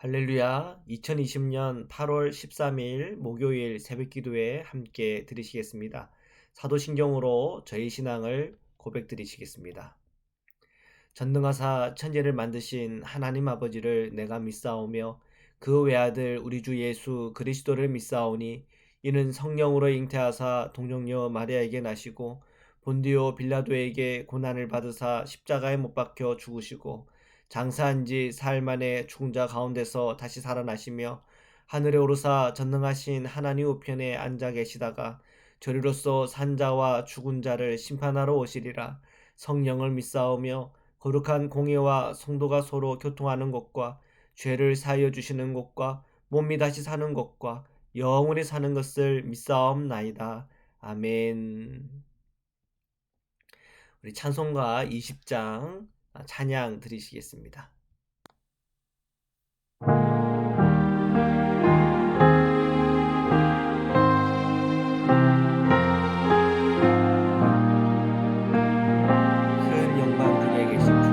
할렐루야. 2020년 8월 13일 목요일 새벽 기도에 함께 드리시겠습니다. 사도신경으로 저희 신앙을 고백드리시겠습니다. 전능하사 천지를 만드신 하나님 아버지를 내가 믿사오며 그 외아들 우리 주 예수 그리스도를 믿사오니 이는 성령으로 잉태하사 동정녀 마리아에게 나시고 본디오 빌라도에게 고난을 받으사 십자가에 못 박혀 죽으시고 장사한 지 사흘 만에 죽은 자 가운데서 다시 살아나시며 하늘에 오르사 전능하신 하나님 우편에 앉아 계시다가 저리로서 산자와 죽은 자를 심판하러 오시리라. 성령을 믿사오며 거룩한 공예와 성도가 서로 교통하는 것과 죄를 사하여 주시는 것과 몸이 다시 사는 것과 영원히 사는 것을 믿사옵나이다. 아멘. 우리 찬송가 20장 찬양 드리시겠습니다. 큰 영광 중에 계신 주,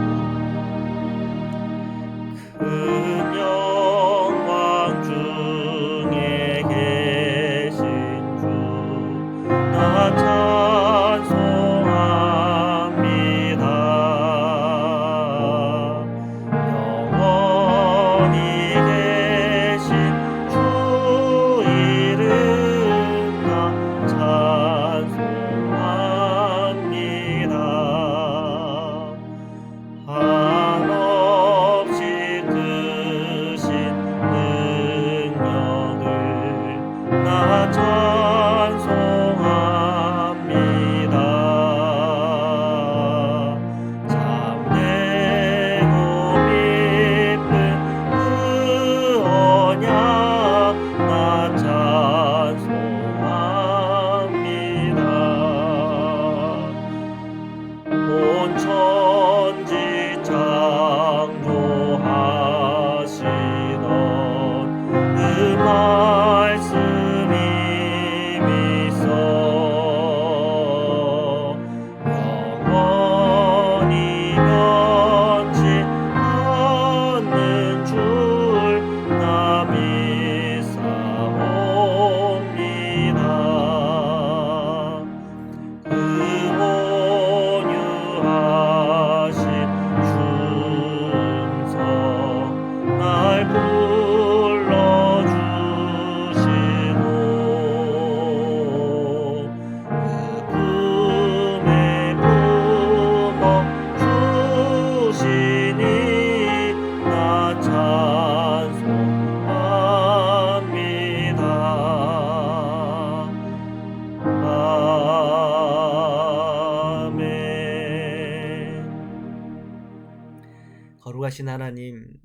큰 영광 중에 계신 주, 나 찬송합니다. 영원히 계신 주 이름 나 찬송합니다. 한없이 크신 능력을 나 찬송합니다. 참되고 믿는 그 언약 나 찬송합니다. 온 천지 창조하시던 그 말씀이 미소 영원히 변치 않는 줄 나 믿사옵니다. 그 온유하신 충성 날 불러주시고 그 품에 품어주시니 나 찬송합니다. 아멘. 거룩하신 하나님,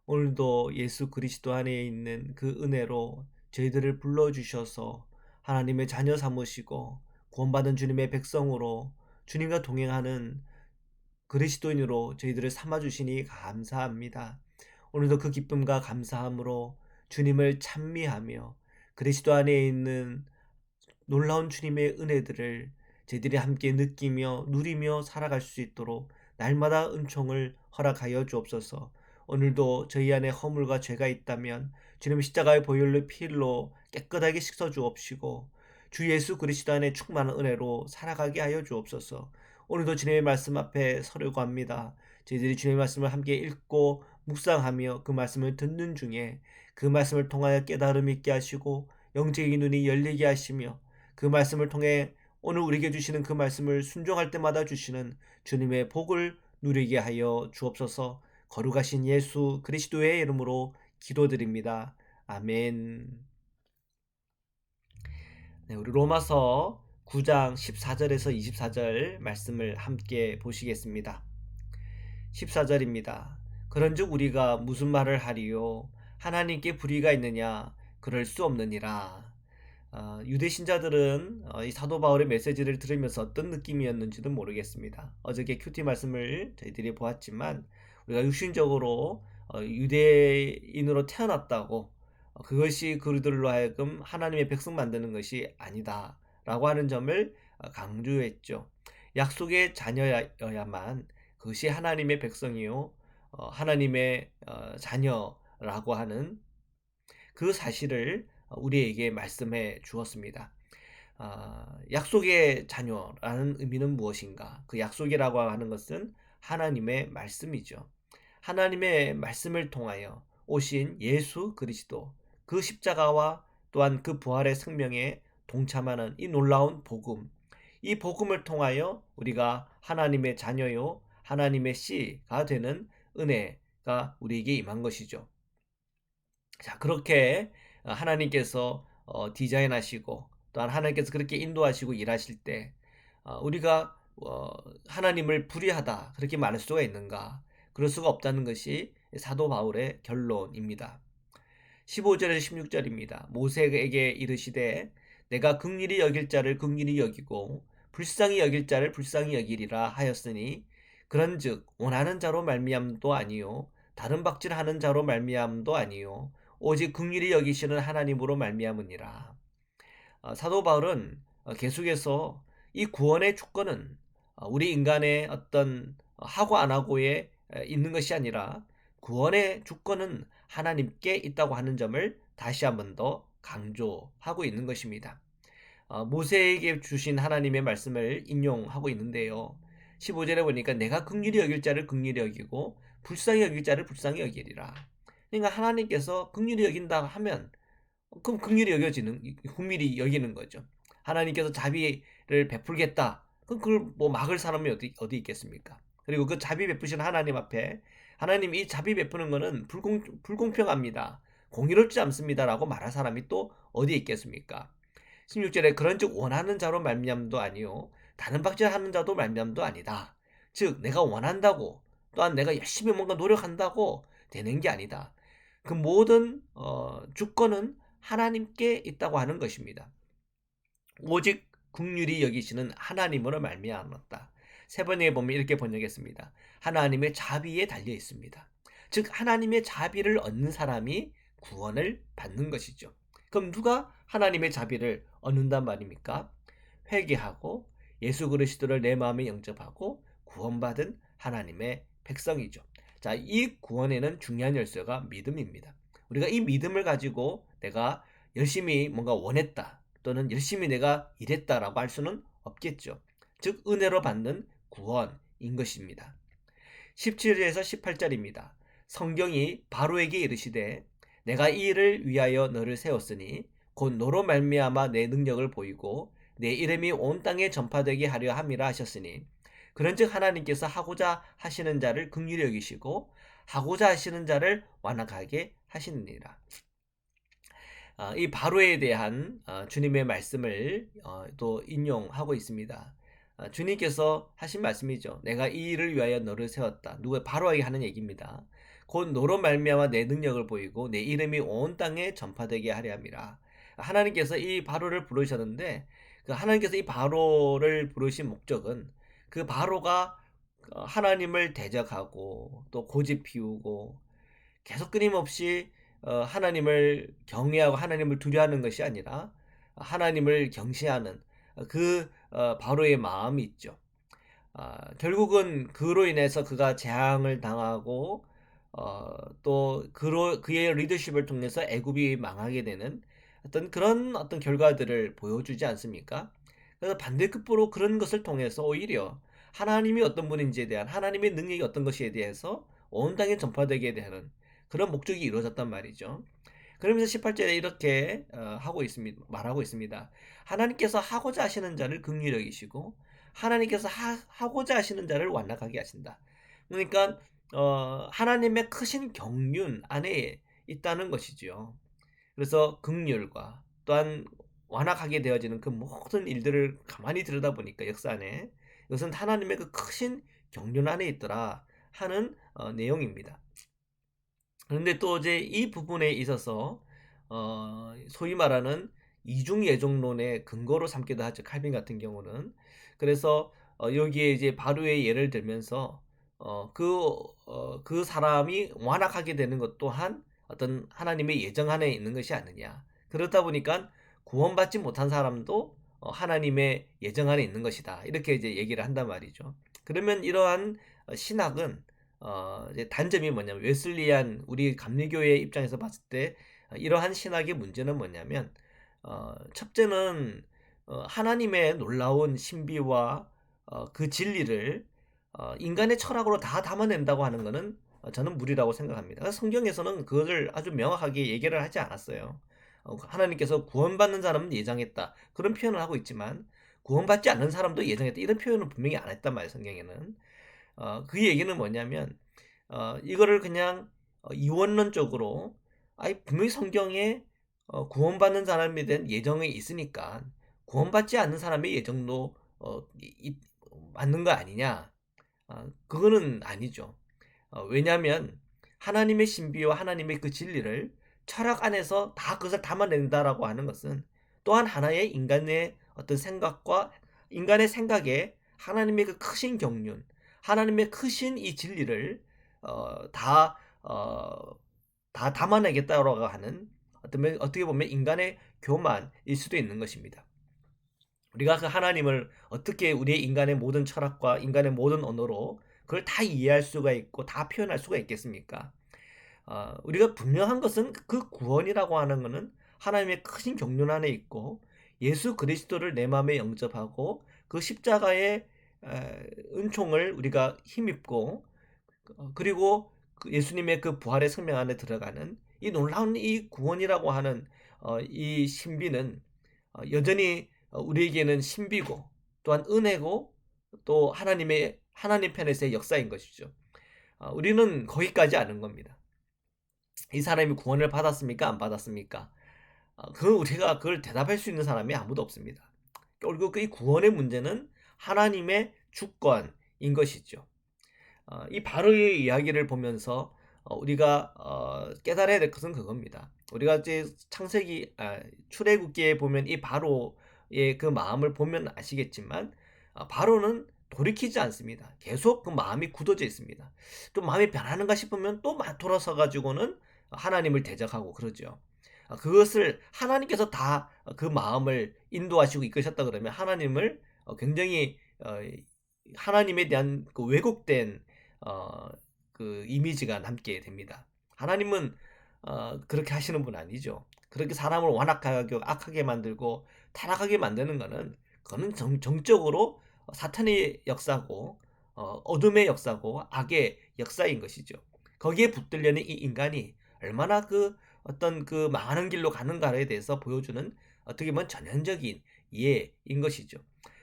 오늘도 예수 그리스도 안에 있는 그 은혜로 저희들을 불러주셔서 하나님의 자녀 삼으시고 구원받은 주님의 백성으로 주님과 동행하는 그리스도인으로 저희들을 삼아주시니 감사합니다. 오늘도 그 기쁨과 감사함으로 주님을 찬미하며 그리스도 안에 있는 놀라운 주님의 은혜들을 저희들이 함께 느끼며 누리며 살아갈 수 있도록 날마다 은총을 허락하여 주옵소서. 오늘도 저희 안에 허물과 죄가 있다면 주님 십자가의 보혈로 피로 깨끗하게 씻어 주옵시고 주 예수 그리스도 안에 충만한 은혜로 살아가게 하여 주옵소서. 오늘도 주님의 말씀 앞에 서려고 합니다. 저희들이 주님의 말씀을 함께 읽고 묵상하며 그 말씀을 듣는 중에 그 말씀을 통하여 깨달음 있게 하시고 영적인 눈이 열리게 하시며 그 말씀을 통해 오늘 우리에게 주시는 그 말씀을 순종할 때마다 주시는 주님의 복을 누리게 하여 주옵소서. 거룩하신 예수 그리스도의 이름으로 기도드립니다. 아멘. 네, 우리 로마서 9장 14절에서 24절 말씀을 함께 보시겠습니다. 14절입니다. 그런즉 우리가 무슨 말을 하리요? 하나님께 불의가 있느냐? 그럴 수 없느니라. 유대 신자들은 이 사도 바울의 메시지를 들으면서 어떤 느낌이었는지도 모르겠습니다. 어저께 큐티 말씀을 저희들이 보았지만 우리가 육신적으로 유대인으로 태어났다고 그것이 그들로 하여금 하나님의 백성 만드는 것이 아니다 라고 하는 점을 강조했죠. 약속의 자녀여야만 그것이 하나님의 백성이요 하나님의 자녀 라고 하는 그 사실을 우리에게 말씀해 주었습니다. 약속의 자녀라는 의미는 무엇인가? 그 약속이라고 하는 것은 하나님의 말씀이죠. 하나님의 말씀을 통하여 오신 예수 그리스도, 그 십자가와 또한 그 부활의 생명에 동참하는 이 놀라운 복음, 이 복음을 통하여 우리가 하나님의 자녀요, 하나님의 씨가 되는 은혜가 우리에게 임한 것이죠. 자, 그렇게 하나님께서 디자인하시고 또한 하나님께서 그렇게 인도하시고 일하실 때 우리가 하나님을 불의하다 그렇게 말할 수가 있는가? 그럴 수가 없다는 것이 사도 바울의 결론입니다. 15절에서 16절입니다. 모세에게 이르시되 내가 긍휼히 여길 자를 긍휼히 여기고 불쌍히 여길 자를 불쌍히 여기리라 하였으니 그런즉 원하는 자로 말미암도 아니요 다른 박질하는 자로 말미암도 아니요 오직 긍휼히 여기시는 하나님으로 말미암으니라. 사도 바울은 계속해서 이 구원의 주권은 우리 인간의 어떤 하고 안 하고에 있는 것이 아니라 구원의 주권은 하나님께 있다고 하는 점을 다시 한번 더 강조하고 있는 것입니다. 모세에게 주신 하나님의 말씀을 인용하고 있는데요. 15절에 보니까 내가 긍휼히 여길 자를 긍휼히 여기고 불쌍히 여길 자를 불쌍히 여기리라. 그러니까 하나님께서 긍휼히 여긴다 하면 그럼 긍휼히 여겨지는, 긍휼히 여기는 거죠. 하나님께서 자비를 베풀겠다. 그럼 그걸 뭐 막을 사람이 어디 있겠습니까? 그리고 그 자비 베푸신 하나님 앞에 하나님 이 자비 베푸는 거는 불공평합니다. 공의롭지 않습니다라고 말할 사람이 또 어디 있겠습니까? 16절에 그런즉 원하는 자로 말미암도 아니요 다른 박질하는 자도 말미암도 아니다. 즉 내가 원한다고 또한 내가 열심히 뭔가 노력한다고 되는 게 아니다. 그 모든 주권은 하나님께 있다고 하는 것입니다. 오직 긍휼히 여기시는 하나님으로 말미암았다. 세 번째 보면 이렇게 번역했습니다. 하나님의 자비에 달려 있습니다. 즉 하나님의 자비를 얻는 사람이 구원을 받는 것이죠. 그럼 누가 하나님의 자비를 얻는단 말입니까? 회개하고 예수 그리스도를 내 마음에 영접하고 구원받은 하나님의 백성이죠. 자, 이 구원에는 중요한 열쇠가 믿음입니다. 우리가 이 믿음을 가지고 내가 열심히 뭔가 원했다 또는 열심히 내가 일했다라고 할 수는 없겠죠. 즉 은혜로 받는 구원인 것입니다. 17절에서 18절입니다. 성경이 바로에게 이르시되 내가 이 일을 위하여 너를 세웠으니 곧 너로 말미암아 내 능력을 보이고 내 이름이 온 땅에 전파되게 하려 함이라 하셨으니 그런즉 하나님께서 하고자 하시는 자를 긍휼히 여기시고 하고자 하시는 자를 완악하게 하시느니라. 이 바로에 대한 주님의 말씀을 또 인용하고 있습니다. 주님께서 하신 말씀이죠. 내가 이 일을 위하여 너를 세웠다. 누가 바로에게 하는 얘기입니다. 곧 너로 말미암아 내 능력을 보이고 내 이름이 온 땅에 전파되게 하려 함이라. 하나님께서 이 바로를 부르셨는데 그 하나님께서 이 바로를 부르신 목적은 그 바로가 하나님을 대적하고 또 고집 피우고 계속 끊임없이 하나님을 경외하고 하나님을 두려워하는 것이 아니라 하나님을 경시하는 그 바로의 마음이 있죠. 결국은 그로 인해서 그가 재앙을 당하고 또 그의 리더십을 통해서 애굽이 망하게 되는 어떤 결과들을 보여주지 않습니까? 그래서 반대급부로 그런 것을 통해서 오히려 하나님이 어떤 분인지에 대한 하나님의 능력이 어떤 것에 대해서 온 땅에 전파되게 되는 그런 목적이 이루어졌단 말이죠. 그러면서 18절에 이렇게 말하고 있습니다. 하나님께서 하고자 하시는 자를 긍휼히 여기시고 하나님께서 하고자 하시는 자를 완악하게 하신다. 그러니까 하나님의 크신 경륜 안에 있다는 것이지요. 그래서 긍휼과 또한 완악하게 되어지는 그 모든 일들을 가만히 들여다보니까 역사 안에 이것은 하나님의 그 크신 경륜 안에 있더라 하는 내용입니다. 그런데 또 이제 이 부분에 있어서 소위 말하는 이중예종론의 근거로 삼기도 하죠. 칼빈 같은 경우는. 그래서 여기에 이제 바로의 예를 들면서 그 사람이 완악하게 되는 것 또한 어떤 하나님의 예정 안에 있는 것이 아니냐. 그렇다 보니까 구원받지 못한 사람도 하나님의 예정 안에 있는 것이다. 이렇게 이제 얘기를 한단 말이죠. 그러면 이러한 신학은 이제 단점이 뭐냐면 웨슬리안 우리 감리교회 입장에서 봤을 때 이러한 신학의 문제는 뭐냐면 첫째는 하나님의 놀라운 신비와 그 진리를 인간의 철학으로 다 담아낸다고 하는 것은 저는 무리라고 생각합니다. 성경에서는 그것을 아주 명확하게 얘기를 하지 않았어요. 하나님께서 구원받는 사람은 예정했다. 그런 표현을 하고 있지만 구원받지 않는 사람도 예정했다. 이런 표현은 분명히 안 했단 말이에요, 성경에는. 그 얘기는 뭐냐면 이거를 그냥 이원론적으로 분명히 성경에 구원받는 사람에 대한 예정이 있으니까 구원받지 않는 사람의 예정도 맞는 거 아니냐? 그거는 아니죠. 왜냐하면 하나님의 신비와 하나님의 그 진리를 철학 안에서 다 그것을 담아낸다라고 하는 것은 또한 하나의 인간의 어떤 생각과 인간의 생각에 하나님의 그 크신 경륜, 하나님의 크신 이 진리를 어, 다, 어, 다 담아내겠다라고 하는 어떻게 보면 인간의 교만일 수도 있는 것입니다. 우리가 그 하나님을 어떻게 우리의 인간의 모든 철학과 인간의 모든 언어로 그걸 다 이해할 수가 있고 다 표현할 수가 있겠습니까? 우리가 분명한 것은 그 구원이라고 하는 것은 하나님의 크신 경륜 안에 있고 예수 그리스도를 내 마음에 영접하고 그 십자가의 은총을 우리가 힘입고 그리고 그 예수님의 그 부활의 생명 안에 들어가는 이 놀라운 이 구원이라고 하는 이 신비는 여전히 우리에게는 신비고 또한 은혜고 또 하나님 편에서의 역사인 것이죠. 우리는 거기까지 아는 겁니다. 이 사람이 구원을 받았습니까? 안 받았습니까? 우리가 그걸 대답할 수 있는 사람이 아무도 없습니다. 결국 이 구원의 문제는 하나님의 주권인 것이죠. 이 바로의 이야기를 보면서 우리가 깨달아야 될 것은 그겁니다. 우리가 이제 출애굽기에 보면 이 바로의 그 마음을 보면 아시겠지만 바로는 돌이키지 않습니다. 계속 그 마음이 굳어져 있습니다. 좀 마음이 변하는가 싶으면 또 돌아서 가지고는 하나님을 대적하고 그러죠. 그것을 하나님께서 다 그 마음을 인도하시고 이끄셨다 그러면 하나님을 굉장히 하나님에 대한 그 왜곡된 어, 그 이미지가 남게 됩니다. 하나님은 그렇게 하시는 분 아니죠. 그렇게 사람을 완악하게 악하게 만들고 타락하게 만드는 것은 그거는 정적으로 사탄의 역사고 어둠의 역사고 악의 역사인 것이죠. 거기에 붙들려는 이 인간이 얼마나 그 어떤 그 망하는 길로 가는가에 대해서 보여주는 어떻게 보면 전형적인 예인 것이죠.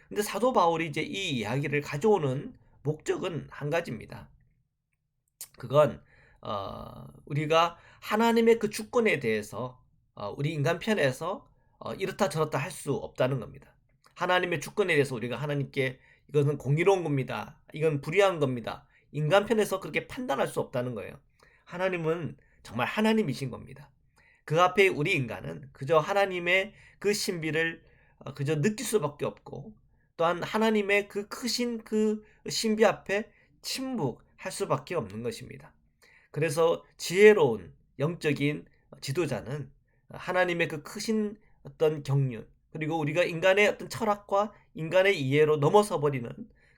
근데 사도 바울이 이제 이 이야기를 가져오는 목적은 한 가지입니다. 그건 우리가 하나님의 그 주권에 대해서 우리 인간 편에서 이렇다 저렇다 할 수 없다는 겁니다. 하나님의 주권에 대해서 우리가 하나님께 이것은 공의로운 겁니다. 이건 불의한 겁니다. 인간 편에서 그렇게 판단할 수 없다는 거예요. 하나님은 정말 하나님이신 겁니다. 그 앞에 우리 인간은 그저 하나님의 그 신비를 그저 느낄 수밖에 없고 또한 하나님의 그 크신 그 신비 앞에 침묵할 수밖에 없는 것입니다. 그래서 지혜로운 영적인 지도자는 하나님의 그 크신 어떤 경륜 그리고 우리가 인간의 어떤 철학과 인간의 이해로 넘어서 버리는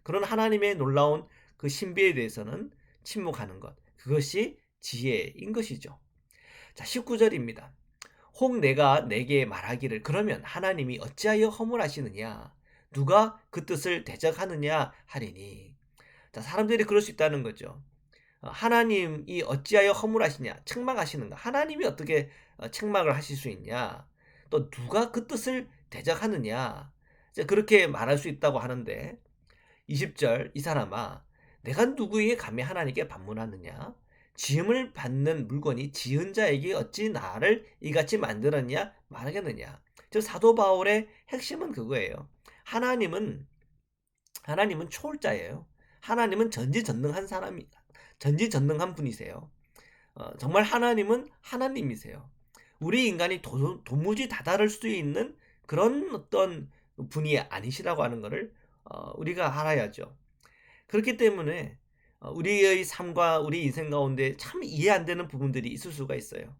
그런 하나님의 놀라운 그 신비에 대해서는 침묵하는 것. 그것이 지혜인 것이죠. 자, 19절입니다. 혹 내가 내게 말하기를 그러면 하나님이 어찌하여 허물하시느냐 누가 그 뜻을 대적하느냐 하리니. 자, 사람들이 그럴 수 있다는 거죠. 하나님이 어찌하여 허물하시냐 책망하시는가. 하나님이 어떻게 책망을 하실 수 있냐. 또 누가 그 뜻을 대적하느냐. 그렇게 말할 수 있다고 하는데 20절 이 사람아 내가 누구에게 감히 하나님께 반문하느냐. 지음을 받는 물건이 지은 자에게 어찌 나를 이같이 만들었냐 말하겠느냐. 즉 사도 바울의 핵심은 그거예요. 하나님은 초월자예요. 하나님은 전지전능한 전지전능한 분이세요. 정말 하나님은 하나님이세요. 우리 인간이 도무지 다다를 수 있는 그런 어떤 분이 아니시라고 하는 것을 우리가 알아야죠. 그렇기 때문에 우리의 삶과 우리 인생 가운데 참 이해 안 되는 부분들이 있을 수가 있어요.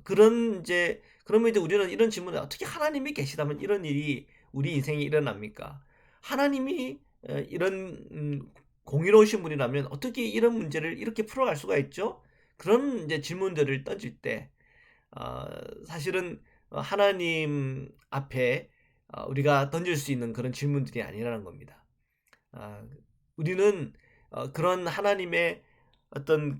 그러면 이제 우리는 이런 질문을 어떻게 하나님이 계시다면 이런 일이 우리 인생에 일어납니까? 하나님이 이런 공의로우신 분이라면 어떻게 이런 문제를 이렇게 풀어갈 수가 있죠? 그런 이제 질문들을 던질 때 어 사실은 하나님 앞에 우리가 던질 수 있는 그런 질문들이 아니라는 겁니다. 아 우리는 그런 하나님의 어떤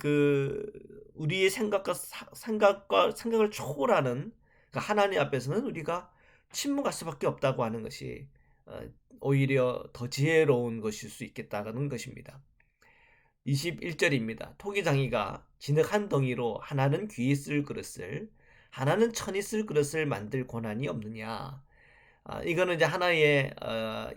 우리의 생각을 초월하는 그 하나님 앞에서는 우리가 침묵할 수밖에 없다고 하는 것이 어 오히려 더 지혜로운 것일 수 있겠다는 것입니다. 21절입니다. 토기장이가 진흙 한 덩이로 하나는 귀히 쓸 그릇을 하나는 천이 쓸 그릇을 만들 권한이 없느냐. 이거는 이제 하나의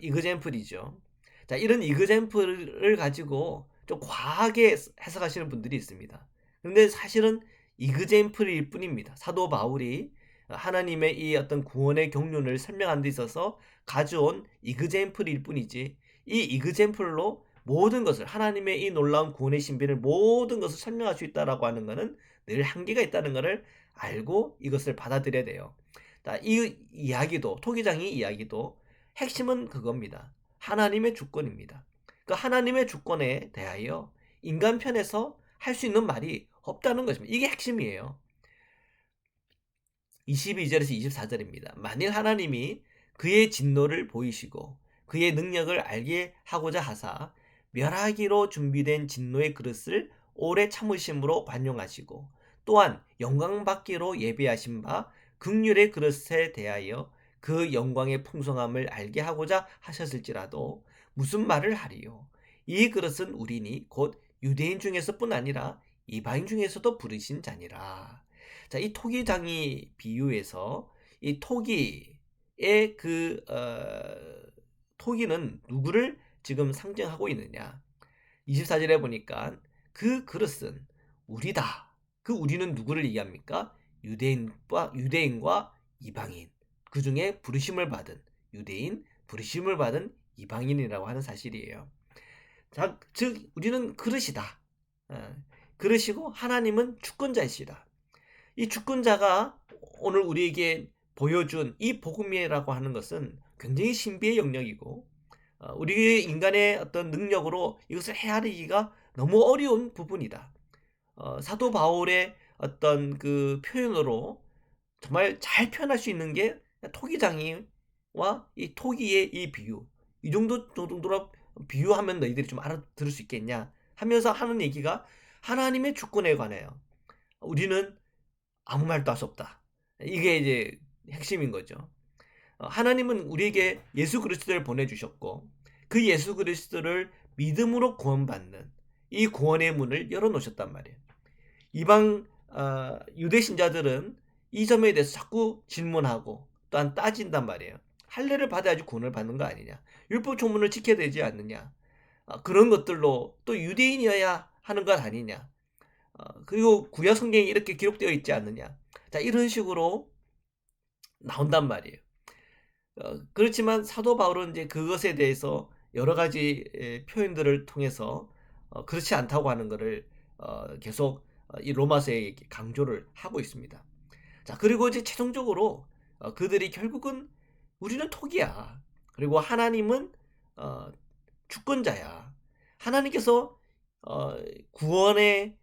이그젬플이죠. 자, 이런 이그젬플을 가지고 좀 과하게 해석하시는 분들이 있습니다. 그런데 사실은 이그젬플일 뿐입니다. 사도 바울이 하나님의 이 어떤 구원의 경륜을 설명하는 데 있어서 가져온 이그젬플일 뿐이지, 이 이그젬플로 모든 것을, 하나님의 이 놀라운 구원의 신비를 모든 것을 설명할 수 있다라고 하는 것은 늘 한계가 있다는 것을 알고 이것을 받아들여야 돼요. 자, 이 이야기도, 토기장의 이야기도 핵심은 그겁니다. 하나님의 주권입니다. 그 하나님의 주권에 대하여 인간 편에서 할 수 있는 말이 없다는 것입니다. 이게 핵심이에요. 22절에서 24절입니다. 만일 하나님이 그의 진노를 보이시고 그의 능력을 알게 하고자 하사 멸하기로 준비된 진노의 그릇을 오래 참으심으로 관용하시고 또한 영광받기로 예비하신 바 긍휼의 그릇에 대하여 그 영광의 풍성함을 알게 하고자 하셨을지라도 무슨 말을 하리요? 이 그릇은 우리니 곧 유대인 중에서뿐 아니라 이방인 중에서도 부르신 자니라. 자, 이 토기장이 비유에서 이 토기의 토기는 누구를 지금 상징하고 있느냐? 24절에 보니까 그 그릇은 우리다. 그 우리는 누구를 얘기합니까? 유대인과 이방인. 그 중에 부르심을 받은 유대인, 부르심을 받은 이방인이라고 하는 사실이에요. 자, 즉 우리는 그릇이다. 그릇이고 하나님은 주권자이시다. 이 주권자가 오늘 우리에게 보여준 이 복음이라고 하는 것은 굉장히 신비의 영역이고 우리 인간의 어떤 능력으로 이것을 헤아리기가 너무 어려운 부분이다. 사도 바울의 어떤 그 표현으로 정말 잘 표현할 수 있는 게 토기장이와 이 토기의 이 비유, 이 정도로 비유하면 너희들이 좀 알아들을 수 있겠냐 하면서 하는 얘기가 하나님의 주권에 관해요. 우리는 아무 말도 할 수 없다. 이게 이제 핵심인 거죠. 하나님은 우리에게 예수 그리스도를 보내주셨고 그 예수 그리스도를 믿음으로 구원받는 이 구원의 문을 열어놓으셨단 말이에요. 이방 유대 신자들은 이 점에 대해서 자꾸 질문하고 또한 따진단 말이에요. 할례를 받아야지 구원을 받는 거 아니냐? 율법 조문을 지켜야 되지 않느냐? 그런 것들로 또 유대인이어야 하는 것 아니냐? 그리고 구약 성경에 이렇게 기록되어 있지 않느냐? 자, 이런 식으로 나온단 말이에요. 그렇지만 사도 바울은 이제 그것에 대해서 여러 가지 표현들을 통해서 그렇지 않다고 하는 것을 계속 이 로마서에 강조를 하고 있습니다. 자, 그리고 이제 최종적으로 그들이 결국은 우리는 토기야. 그리고 하나님은 주권자야. 하나님께서 구원의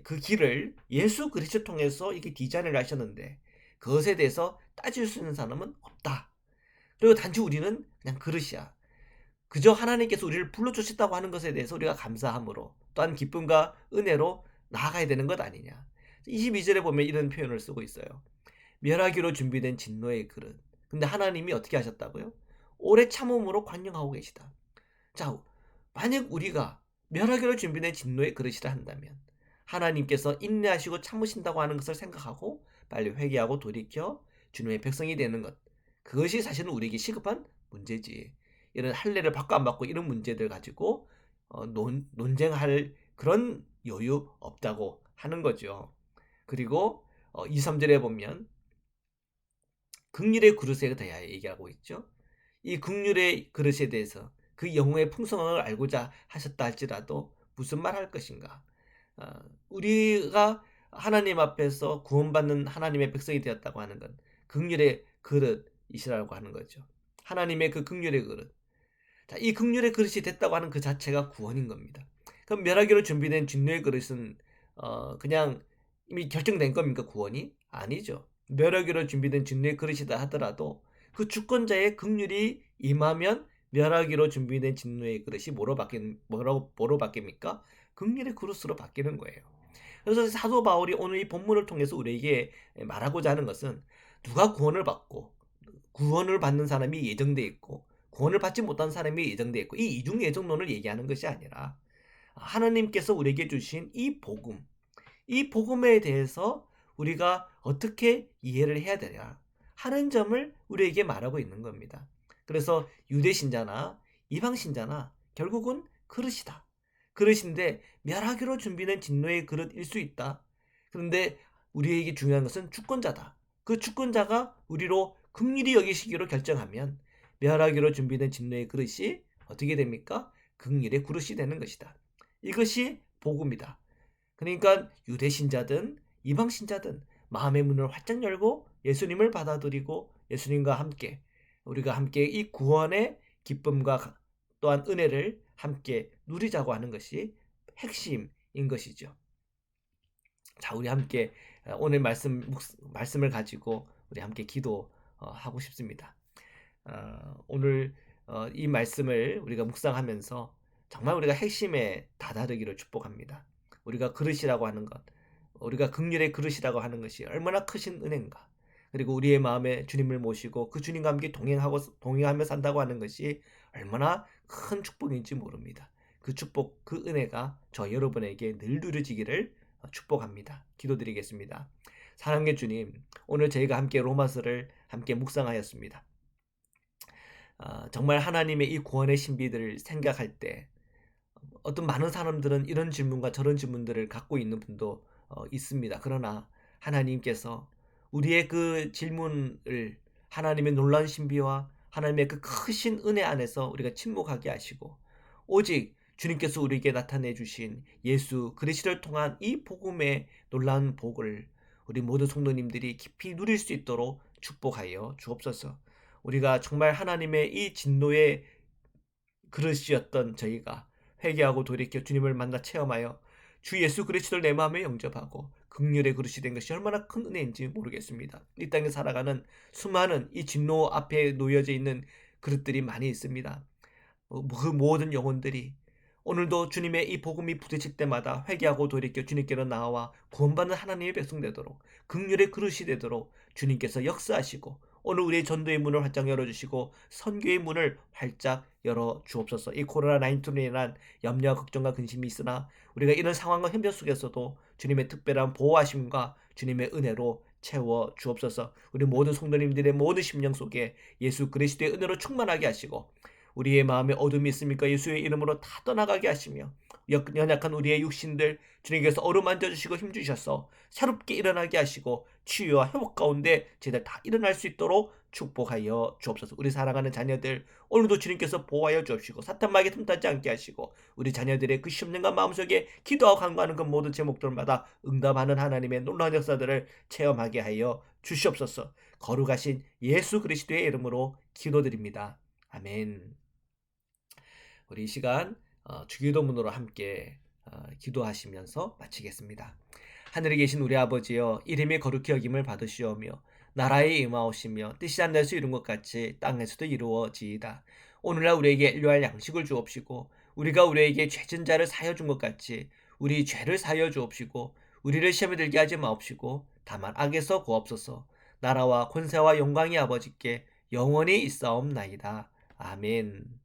그 길을 예수 그리스도 통해서 이렇게 디자인을 하셨는데 그것에 대해서 따질 수 있는 사람은 없다. 그리고 단지 우리는 그냥 그릇이야. 그저 하나님께서 우리를 불러주셨다고 하는 것에 대해서 우리가 감사함으로 또한 기쁨과 은혜로 나아가야 되는 것 아니냐. 22절에 보면 이런 표현을 쓰고 있어요. 멸하기로 준비된 진노의 그릇. 근데 하나님이 어떻게 하셨다고요? 오래 참음으로 관용하고 계시다. 자, 만약 우리가 멸하기로 준비된 진노의 그릇이라 한다면 하나님께서 인내하시고 참으신다고 하는 것을 생각하고 빨리 회개하고 돌이켜 주님의 백성이 되는 것. 그것이 사실은 우리에게 시급한 문제지. 이런 할례를 받고 안 받고 이런 문제들 가지고 논쟁할 그런 여유 없다고 하는 거죠. 그리고 2, 3절에 보면 긍휼의 그릇에 대하여 얘기하고 있죠. 이 긍휼의 그릇에 대해서 그 영혼의 풍성함을 알고자 하셨다 할지라도 무슨 말 할 것인가. 우리가 하나님 앞에서 구원받는 하나님의 백성이 되었다고 하는 건 긍휼의 그릇이시라고 하는 거죠. 하나님의 그 긍휼의 그릇. 자, 이 긍휼의 그릇이 됐다고 하는 그 자체가 구원인 겁니다. 그럼 멸하기로 준비된 진노의 그릇은 그냥 이미 결정된 겁니까, 구원이? 아니죠. 멸하기로 준비된 진노의 그릇이다 하더라도 그 주권자의 긍휼이 임하면 멸하기로 준비된 진노의 그릇이 뭐로 바뀝니까? 긍휼의 그릇으로 바뀌는 거예요. 그래서 사도 바울이 오늘 이 본문을 통해서 우리에게 말하고자 하는 것은, 누가 구원을 받고 구원을 받는 사람이 예정돼 있고 구원을 받지 못한 사람이 예정돼 있고, 이 이중 예정론을 얘기하는 것이 아니라 하나님께서 우리에게 주신 이 복음, 이 복음에 대해서 우리가 어떻게 이해를 해야 되냐 하는 점을 우리에게 말하고 있는 겁니다. 그래서 유대 신자나 이방 신자나 결국은 그릇이다. 그릇인데 멸하기로 준비된 진노의 그릇일 수 있다. 그런데 우리에게 중요한 것은 주권자다. 그 주권자가 우리로 긍휼히 여기시기로 결정하면 멸하기로 준비된 진노의 그릇이 어떻게 됩니까? 긍휼의 그릇이 되는 것이다. 이것이 복음이다. 그러니까 유대 신자든 이방 신자든 마음의 문을 활짝 열고 예수님을 받아들이고 예수님과 함께, 우리가 함께 이 구원의 기쁨과 또한 은혜를 함께 누리자고 하는 것이 핵심인 것이죠. 자, 우리 함께 오늘 말씀을 가지고 우리 함께 기도하고 싶습니다. 오늘 이 말씀을 우리가 묵상하면서 정말 우리가 핵심에 다다르기를 축복합니다. 우리가 그릇이라고 하는 것, 우리가 긍휼의 그릇이라고 하는 것이 얼마나 크신 은혜인가. 그리고 우리의 마음에 주님을 모시고 그 주님과 함께 동행하며 산다고 하는 것이 얼마나 큰 축복인지 모릅니다. 그 축복, 그 은혜가 저 여러분에게 늘 누려지기를 축복합니다. 기도드리겠습니다. 사랑의 주님, 오늘 저희가 함께 로마서를 함께 묵상하였습니다. 정말 하나님의 이 구원의 신비들을 생각할 때 어떤 많은 사람들은 이런 질문과 저런 질문들을 갖고 있는 분도 있습니다. 그러나 하나님께서 우리의 그 질문을 하나님의 놀라운 신비와 하나님의 그 크신 은혜 안에서 우리가 침묵하게 하시고, 오직 주님께서 우리에게 나타내 주신 예수 그리스도를 통한 이 복음의 놀라운 복을 우리 모든 성도님들이 깊이 누릴 수 있도록 축복하여 주옵소서. 우리가 정말 하나님의 이 진노의 그릇이었던 저희가 회개하고 돌이켜 주님을 만나 체험하여 주 예수 그리스도를 내 마음에 영접하고 긍휼의 그릇이 된 것이 얼마나 큰 은혜인지 모르겠습니다. 이 땅에 살아가는 수많은 이 진노 앞에 놓여져 있는 그릇들이 많이 있습니다. 그 모든 영혼들이 오늘도 주님의 이 복음이 부딪힐 때마다 회개하고 돌이켜 주님께로 나와 구원받는 하나님의 백성 되도록, 긍휼의 그릇이 되도록 주님께서 역사하시고, 오늘 우리의 전도의 문을 활짝 열어주시고 선교의 문을 활짝 열어 주옵소서. 이 코로나19로 인한 염려와 걱정과 근심이 있으나 우리가 이런 상황과 현재 속에서도 주님의 특별한 보호하심과 주님의 은혜로 채워 주옵소서. 우리 모든 성도님들의 모든 심령 속에 예수 그리스도의 은혜로 충만하게 하시고, 우리의 마음에 어둠이 있습니까? 예수의 이름으로 다 떠나가게 하시며, 연약한 우리의 육신들 주님께서 어루만져 주시고 힘주셔서 새롭게 일어나게 하시고 치유와 회복 가운데 저희들 다 일어날 수 있도록 축복하여 주옵소서. 우리 사랑하는 자녀들 오늘도 주님께서 보호하여 주옵시고 사탄마귀에 틈타지 않게 하시고, 우리 자녀들의 그 심령과 마음속에 기도하고 간구하는 그 모든 제목들마다 응답하는 하나님의 놀라운 역사들을 체험하게 하여 주시옵소서. 거룩하신 예수 그리스도의 이름으로 기도드립니다. 아멘. 우리 이 시간 주기도문으로 함께 기도하시면서 마치겠습니다. 하늘에 계신 우리 아버지여, 이름이 거룩히 여김을 받으시오며 나라에 임하오시며 뜻이 하늘에서 이룬 것 같이 땅에서도 이루어지이다. 오늘날 우리에게 일용할 양식을 주옵시고, 우리가 우리에게 죄진 자를 사하여 준 것 같이 우리 죄를 사하여 주옵시고, 우리를 시험에 들게 하지 마옵시고 다만 악에서 구하옵소서. 나라와 권세와 영광이 아버지께 영원히 있사옵나이다. 아멘.